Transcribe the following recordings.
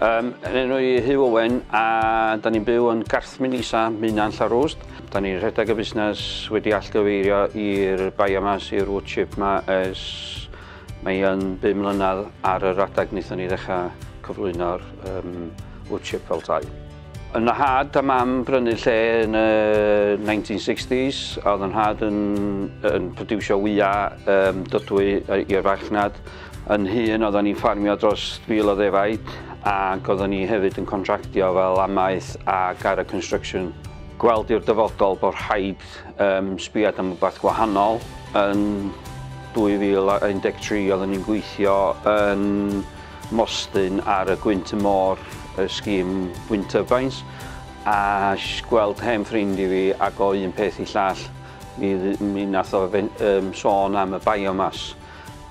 Enw i Huw Owen a da ni'n byw yn Garthmyn isa, Mynan Llanrwst. Da ni'n rhedeg y busnes wedi allgyfeirio i'r biomass, i'r wood chip yma ers mae yn 5 mlynedd ar yr adeg wnaethon ni ddechrau cyflwyno'r wood chip fel tai. Yn y had, a mam brynu lle yn y 1960s, oedd yn had yn produsio wyau dydwy i'r farchnad. Yn hyn, oedden ni'n ffarmio dros 1000 o ddefaid, ac oedden ni hefyd yn contractio fel amaeth ac ar y construction. Gweld i'r dyfodol bod rhaid sbiad am rhywbeth gwahanol. Yn 2013 oedden ni'n gweithio yn Mostyn ar y Gwynt y Môr, y sgîm wind turbines, a gweld hen ffrind i fi ac o un peth i llall, mi nath o sôn am y biomass.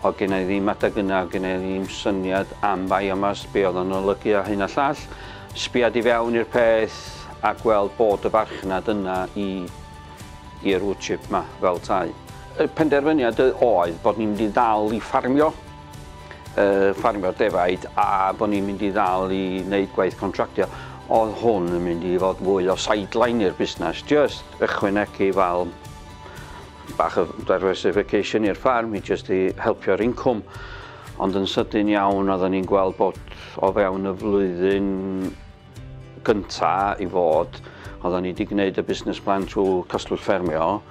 O gen i ddim adeg yna, gen i ddim syniad am biomass, be oedd yn olygu a hyn a llall. Sbiad i fewn i'r peth a gweld bod y farchnad yna i'r wood chip yma fel tai. Y penderfyniad oedd bod ni'n mynd i ddal i ffarmio'r defaid a bod ni'n mynd i ddal i wneud gwaith contractio. Oedd hwn yn mynd i fod fwy o sideline i'r busnes, just ychwanegu fel bach o diversification i'r ffarm, i just i helpio'r incwm. Ond yn sydyn iawn oedden ni'n gweld bod o fewn y flwyddyn gyntaf i fod, oedden ni wedi gwneud y business plan trwy costwr ffermio.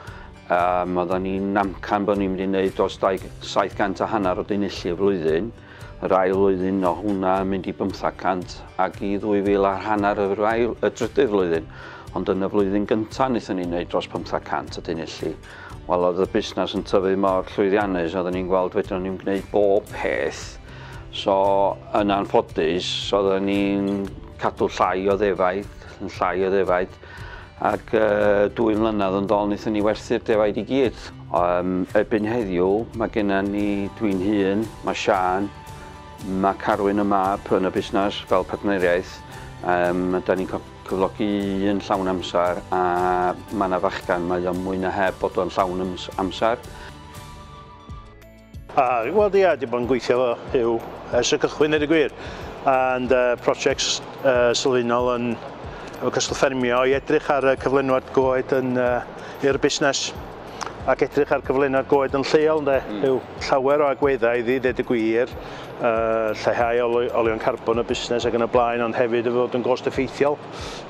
Oedden ni'n amcan bod ni'n mynd i wneud dros 750 o dinillu y flwyddyn. Yr ail flwyddyn o hwnna yn mynd i 500 ac i 2500 y drydydd flwyddyn. Ond yn y flwyddyn gyntaf wnaethon ni'n wneud dros 500 o dinillu. Wel, oedd y busnes yn tyfu mor llwyddiannus, oedden ni'n gweld fedrwn ni'n gwneud bob peth. So, yn anffodus, oedden ni'n cadw llai o ddefaid, ac 2 mlynedd yn dol wnaethon ni werthu'r defaid i gyd. Erbyn heddiw, mae gennym ni dwi'n hun, mae Sian, mae Carwyn y mab yn y busnes fel partneriaeth. Da ni'n cyflogi un llawn amser a mae yna fachgan, mae o'n mwy na heb bod o'n llawn amser. Wel, ia, di bod yn gweithio fo Huw ers y cychwyn ar y gwir. And projects sylfaenol yn cystal ffermio i edrych ar y cyflenwad goed i'r busnes ac edrych ar cyflenwad goed yn lleol, Huw. Llawer o agweddau i ddweud y gwir, lleihau olion carbon y busnes ac yn y blaen, ond hefyd y fod yn gost effeithiol.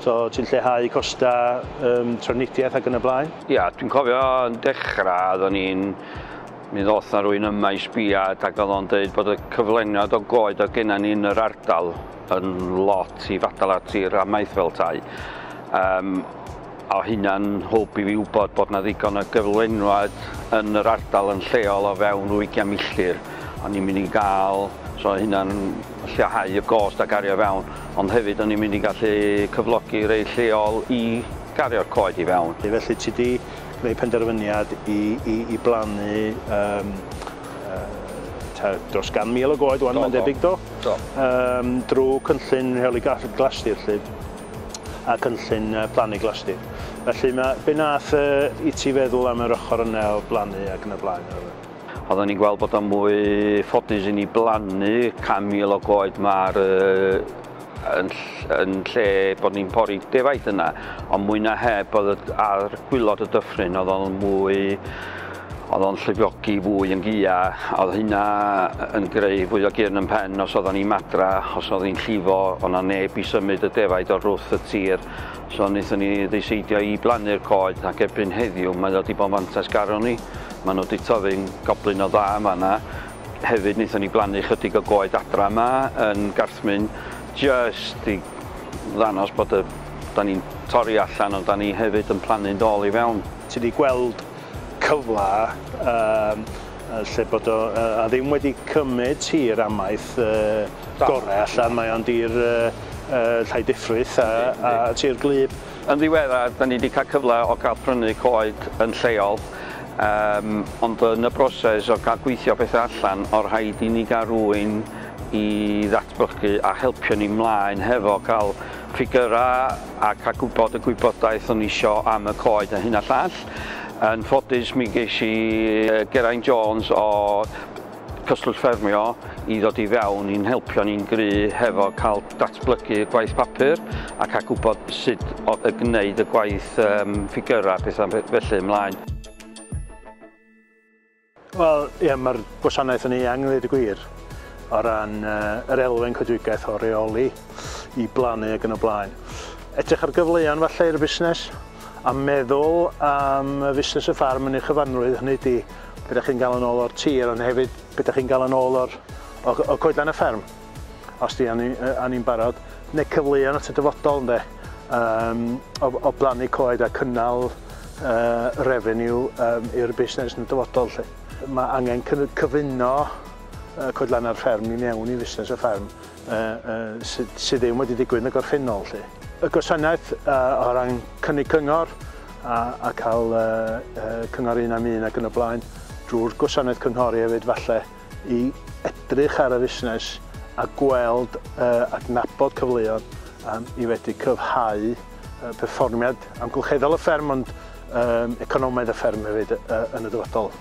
So, ti'n lleihau costa trafnidiaeth ac yn y blaen? Ia, dwi'n cofio yn dechrau, mi ddoth na rwy'n yma i sbiad ac oedd o'n dweud bod y cyfleniad o goed o gennym ni yn yr ardal yn lot i fadal at i'r amaeth fel tai. O hynna'n hwb i fi wybod bod na ddigon o gyflenwad yn yr ardal yn lleol o fewn 20 milltir. O'n i'n mynd i gael, so hynna'n lleihau y gost a gario fewn, ond hefyd o'n i'n mynd i gallu cyflogi rei lleol i gario'r coed i fewn. Felly ti wedi gwneud penderfyniad i blannu dros 100,000 o goed, mae'n debyg do? Drwy cynllun rheoli glasur a cynllun plannu glasur. Felly, be nath i ti feddwl am yr ochr yna o blannu ac yn y blaen? Oedden ni'n gweld bod o'n mwy ffodus i ni blannu 100,000 o goed yn lle bod ni'n pori defaid yna, ond mwy na heb ar gwylod y dyffryn oedd o'n llifiogi fwy yn gia, oedd hynna yn greu fwy o gyrn yn pen os oedden ni'n madra, os oedd hi'n llifo, oedd na neb i symud y defaid o'r wrth y tir. So wnaethon ni ddeiseiddio i blannu'r coed ac erbyn heddiw mae wedi bod fantais garo ni. Maen nhw wedi tyfu'n goblin o dda yma yna. Hefyd wnaethon ni blannu chydig o goed adra yma yn Garthmyn, just i ddangos bod da ni'n torri allan ond da ni hefyd yn plannu'n dol i fewn. Ti wedi gweld cyfla lle bod o ddim wedi cymryd tir amaeth gorau allan, mae o'n dir llai diffryth a tir glyb. Yn ddiweddar, da ni wedi cael cyfle o gael prynu coed yn lleol, ond yn y broses o gael gweithio pethau allan, o'r rhaid i ni gael rhywun i ddatblygu a helpio ni mlaen hefo cael ffigurau a cael gwybod y gwybodaeth o'n isio am y coed a hyn a llall. Yn ffodus mi ges i Geraint Jones o cyswllt ffermio i ddod i fewn i'n helpio ni'n gry hefo cael datblygu gwaith papur a cael gwybod sut o gwneud y gwaith ffigurau bethau felly ymlaen. Wel, ie, mae'r gwasanaeth yn eang ddweud y gwir o ran yr elfen coedwigaeth o reoli i blannu ac yn y blaen. Edrych ar gyfleon falle i'r busnes a meddwl am y busnes y ffarm yn ei chyfanrwydd, hynny ydi beth ydych chi'n gael yn ôl o'r tir, ond hefyd beth ydych chi'n gael yn ôl o coedlan y fferm, os di ni'n barod, neu cyfleon at y dyfodol, ynde, o blannu coed a cynnal revenue i'r busnes yn y dyfodol. Mae angen cyfuno coedlanau'r fferm i mewn i busnes y fferm sydd ddim wedi digwydd yn y gorffennol. Y gwasanaeth o ran cynnig cyngor a cael cyngor un am un ac yn y blaen drwy'r gwasanaeth cynghori hefyd falle i edrych ar y busnes a gweld ac nabod cyfleoedd i wedi cyfhau perfformiad amgylcheddol y fferm ond economaidd y fferm hefyd yn y dyfodol.